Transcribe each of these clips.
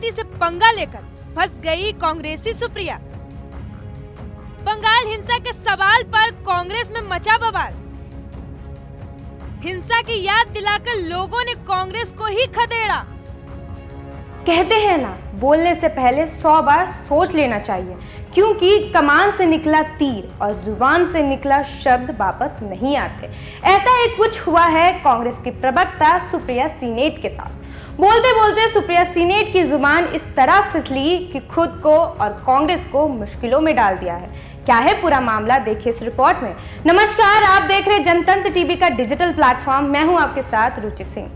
राष्ट्रपति से पंगा लेकर फंस गई कांग्रेसी सुप्रिया। बंगाल हिंसा के सवाल पर कांग्रेस में मचा बवाल। हिंसा की याद दिलाकर लोगों ने कांग्रेस को ही खदेड़ा। कहते हैं ना, बोलने से पहले 100 बार सोच लेना चाहिए, क्योंकि कमान से निकला तीर और जुबान से निकला शब्द वापस नहीं आते। ऐसा ही कुछ हुआ है कांग्रेस की प्रवक्ता सुप्रिया सीनेट के साथ। बोलते बोलते सुप्रिया सीनेट की जुबान इस तरह फिसली कि खुद को और कांग्रेस को मुश्किलों में डाल दिया है। क्या है पूरा मामला, देखिए इस रिपोर्ट में। नमस्कार, आप देख रहे जनतंत्र टीवी का डिजिटल प्लेटफॉर्म। मैं हूं आपके साथ रुचि सिंह।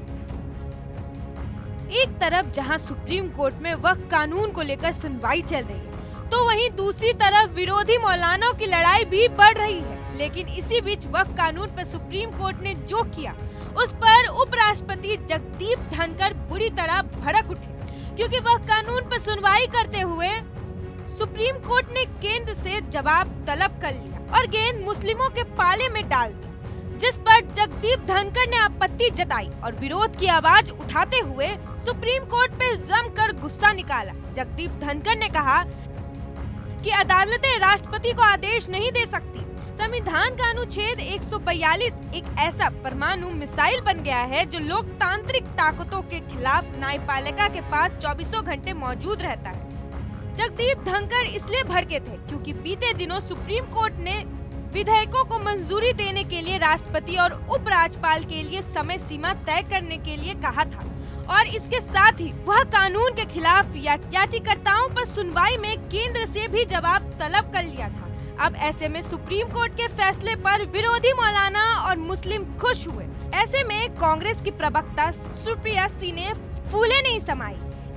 एक तरफ जहां सुप्रीम कोर्ट में वक्फ कानून को लेकर सुनवाई चल रही है, तो वहीं दूसरी तरफ विरोधी मौलानाओं की लड़ाई भी बढ़ रही है। लेकिन इसी बीच वक्फ कानून पर सुप्रीम कोर्ट ने जो किया, उस पर उपराष्ट्रपति जगदीप धनखड़ बुरी तरह भड़क उठे, क्योंकि वक्फ कानून पर सुनवाई करते हुए सुप्रीम कोर्ट ने केंद्र से जवाब तलब कर लिया और गेंद मुस्लिमों के पाले में डाल दी, जिस पर जगदीप धनखड़ ने आपत्ति जताई और विरोध की आवाज उठाते हुए सुप्रीम कोर्ट पे जमकर गुस्सा निकाला। जगदीप धनखड़ ने कहा कि अदालतें राष्ट्रपति को आदेश नहीं दे सकती। संविधान का अनुच्छेद 142 एक ऐसा परमाणु मिसाइल बन गया है जो लोकतांत्रिक ताकतों के खिलाफ न्यायपालिका के पास 24 घंटे मौजूद रहता है। जगदीप धनखड़ इसलिए भड़के थे क्योंकि बीते दिनों सुप्रीम कोर्ट ने विधेयकों को मंजूरी देने के लिए राष्ट्रपति और उपराज्यपाल के लिए समय सीमा तय करने के लिए कहा था, और इसके साथ ही वह कानून के खिलाफ याचिकाकर्ताओं पर सुनवाई में केंद्र से भी जवाब तलब कर लिया था। अब ऐसे में सुप्रीम कोर्ट के फैसले पर विरोधी मौलाना और मुस्लिम खुश हुए। ऐसे में कांग्रेस की प्रवक्ता सुप्रिया सीनेट फूले नहीं समाई।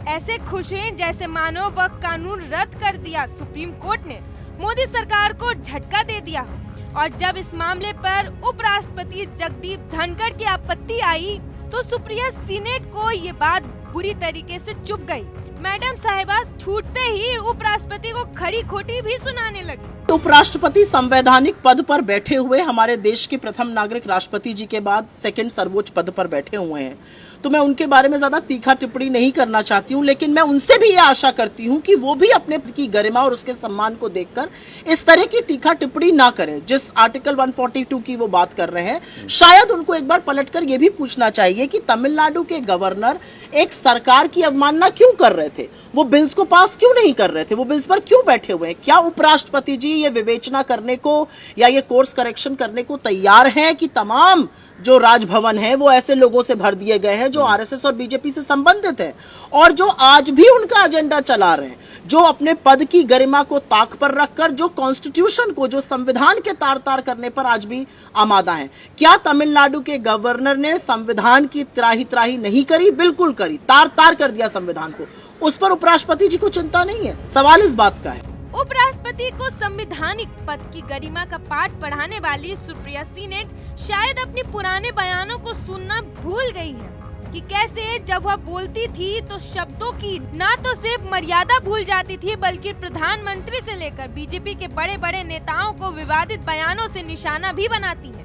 ऐसे खुश हैं जैसे मानो वक्फ कानून रद्द कर दिया सुप्रीम कोर्ट ने मोदी सरकार को झटका दे दिया हो। और जब इस मामले पर उपराष्ट्रपति जगदीप धनखड़ की आपत्ति आई, तो सुप्रिया सीनेट को ये बात बुरी तरीके से चुभ गई। मैडम साहिबा छूटते ही उपराष्ट्रपति को खरी खोटी भी सुनाने लगी। उपराष्ट्रपति संवैधानिक पद पर बैठे हुए हमारे देश के प्रथम नागरिक राष्ट्रपति जी के बाद सेकंड सर्वोच्च पद पर बैठे हुए हैं, तो मैं उनके बारे में ज्यादा तीखा टिप्पणी नहीं करना चाहती हूं, लेकिन मैं उनसे भी ये आशा करती हूं कि वो भी अपने की गरिमा और उसके सम्मान को देखकर इस तरह की तीखा टिप्पणी ना करें। जिस आर्टिकल 142 की वो बात कर रहे हैं, शायद उनको एक बार पलटकर ये भी पूछना चाहिए कि तमिलनाडु के गवर्नर एक सरकार की अवमानना क्यों कर रहे थे, वो बिल्स को पास क्यों नहीं कर रहे थे, वो बिल्स पर क्यों बैठे हुए हैं। क्या उपराष्ट्रपति जी ये विवेचना करने को या ये कोर्स करेक्शन करने को तैयार हैं कि तमाम जो राजभवन है वो ऐसे लोगों से भर दिए गए हैं जो आरएसएस और बीजेपी से संबंधित हैं और जो आज भी उनका एजेंडा चला रहे हैं, जो अपने पद की गरिमा को ताक पर रखकर जो कॉन्स्टिट्यूशन को, जो संविधान के तार तार करने पर आज भी आमादा हैं। क्या तमिलनाडु के गवर्नर ने संविधान की त्राही त्राही नहीं करी? बिल्कुल करी, तार तार कर दिया संविधान को। उस पर उपराष्ट्रपति जी को चिंता नहीं है। सवाल इस बात का है, उपराष्ट्रपति को संवैधानिक पद की गरिमा का पाठ पढ़ाने वाली सुप्रिया सीनेट शायद अपने पुराने बयानों को सुनना भूल गई है कि कैसे जब वह बोलती थी तो शब्दों की ना तो सिर्फ मर्यादा भूल जाती थी, बल्कि प्रधानमंत्री से लेकर बीजेपी के बड़े बड़े नेताओं को विवादित बयानों से निशाना भी बनाती है।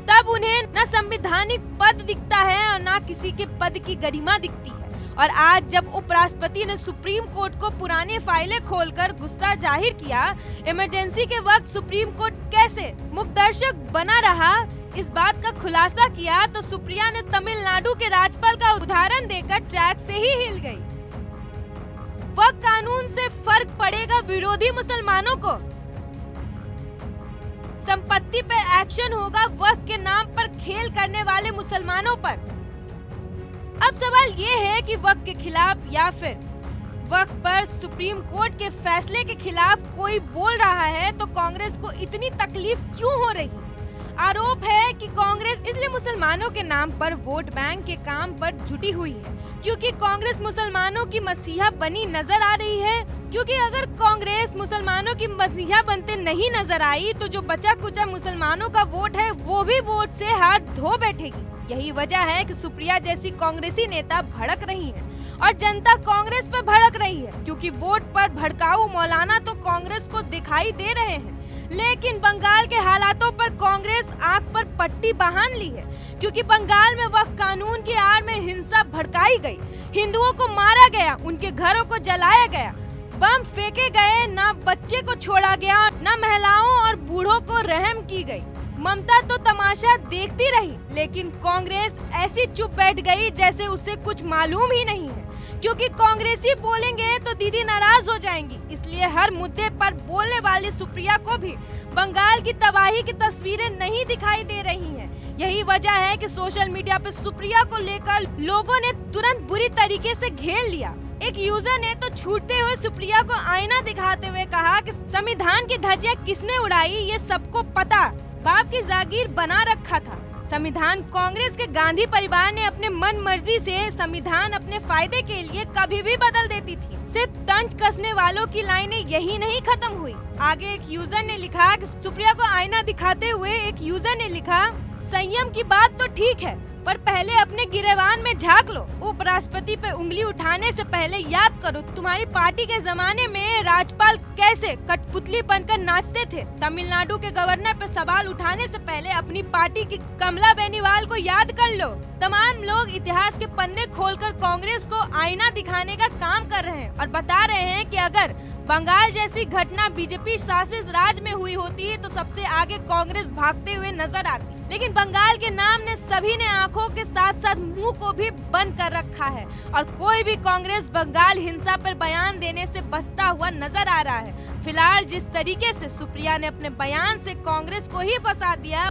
तब उन्हें न संवैधानिक पद दिखता है और न किसी के पद की गरिमा दिखती है। और आज जब उपराष्ट्रपति ने सुप्रीम कोर्ट को पुराने फाइलें खोलकर गुस्सा जाहिर किया, इमरजेंसी के वक्त सुप्रीम कोर्ट कैसे मुखदर्शक बना रहा, इस बात का खुलासा किया, तो सुप्रिया ने तमिलनाडु के राज्यपाल का उदाहरण देकर ट्रैक से ही हिल गई। वक्फ कानून से फर्क पड़ेगा विरोधी मुसलमानों को, संपत्ति पर एक्शन होगा वक्फ के नाम पर खेल करने वाले मुसलमानों पर। अब सवाल ये है कि वक्फ के खिलाफ या फिर वक्फ पर सुप्रीम कोर्ट के फैसले के खिलाफ कोई बोल रहा है तो कांग्रेस को इतनी तकलीफ क्यों हो रही है? आरोप है कि कांग्रेस इसलिए मुसलमानों के नाम पर वोट बैंक के काम पर जुटी हुई है क्योंकि कांग्रेस मुसलमानों की मसीहा बनी नजर आ रही है। क्योंकि अगर कांग्रेस मुसलमानों की मसीहा बनते नहीं नजर आई तो जो बचा कुचा मुसलमानों का वोट है वो भी वोट से हाथ धो बैठेगी। यही वजह है कि सुप्रिया जैसी कांग्रेसी नेता भड़क रही है और जनता कांग्रेस पर भड़क रही है, क्योंकि वोट पर भड़काऊ मौलाना तो कांग्रेस को दिखाई दे रहे हैं, लेकिन बंगाल के हालातों पर कांग्रेस आंख पर पट्टी बांध ली है, क्योंकि बंगाल में वक्फ कानून की आड़ में हिंसा भड़काई गई, हिंदुओं को मारा गया, उनके घरों को जलाया गया, बम फेंके गए, ना बच्चे को छोड़ा गया, ना महिलाओं और बूढ़ों को रहम की गई। ममता तो तमाशा देखती रही, लेकिन कांग्रेस ऐसी चुप बैठ गई जैसे उसे कुछ मालूम ही नहीं है, क्योंकि कांग्रेसी बोलेंगे तो दीदी नाराज हो जाएंगी। इसलिए हर मुद्दे पर बोलने वाली सुप्रिया को भी बंगाल की तबाही की तस्वीरें नहीं दिखाई दे रही हैं। यही वजह है कि सोशल मीडिया पर सुप्रिया को लेकर लोगों ने तुरंत बुरी तरीके से घेर लिया। एक यूजर ने तो छूटते हुए सुप्रिया को आईना दिखाते हुए कहा कि संविधान की धज्जियां किसने उड़ाई ये सबको पता, बाप की जागीर बना रखा था। संविधान कांग्रेस के गांधी परिवार ने अपने मन मर्जी से संविधान अपने फायदे के लिए कभी भी बदल देती थी। सिर्फ तंज कसने वालों की लाइनें यही नहीं खत्म हुई। आगे एक यूजर ने लिखा कि सुप्रिया को आईना दिखाते हुए एक यूजर ने लिखा, संयम की बात तो ठीक है, पर पहले अपने गिरेबान में झांक लो। उपराष्ट्रपति पे उंगली उठाने से पहले याद करो तुम्हारी पार्टी के जमाने में राज्यपाल कैसे कठपुतली बनकर नाचते थे। तमिलनाडु के गवर्नर पे सवाल उठाने से पहले अपनी पार्टी की कमला बेनीवाल को याद कर लो। तमाम लोग इतिहास के पन्ने खोलकर कांग्रेस को आईना दिखाने का काम कर रहे हैं और बता रहे हैं कि अगर बंगाल जैसी घटना बीजेपी शासित राज्य में हुई होती तो सबसे आगे कांग्रेस भागते हुए नजर आती। लेकिन बंगाल के नाम ने सभी ने आंखों के साथ साथ मुंह को भी बंद कर रखा है और कोई भी कांग्रेस बंगाल हिंसा पर बयान देने से बचता हुआ नजर आ रहा है। फिलहाल जिस तरीके से सुप्रिया ने अपने बयान से कांग्रेस को ही फंसा दिया,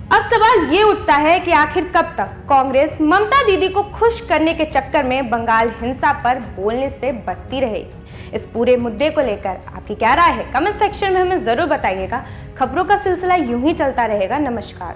अब सवाल ये उठता है कि आखिर कब तक कांग्रेस ममता दीदी को खुश करने के चक्कर में बंगाल हिंसा पर बोलने से बचती रहेगी। इस पूरे मुद्दे को लेकर आपकी क्या राय है, कमेंट सेक्शन में हमें जरूर बताइएगा। खबरों का सिलसिला यूं ही चलता रहेगा। नमस्कार।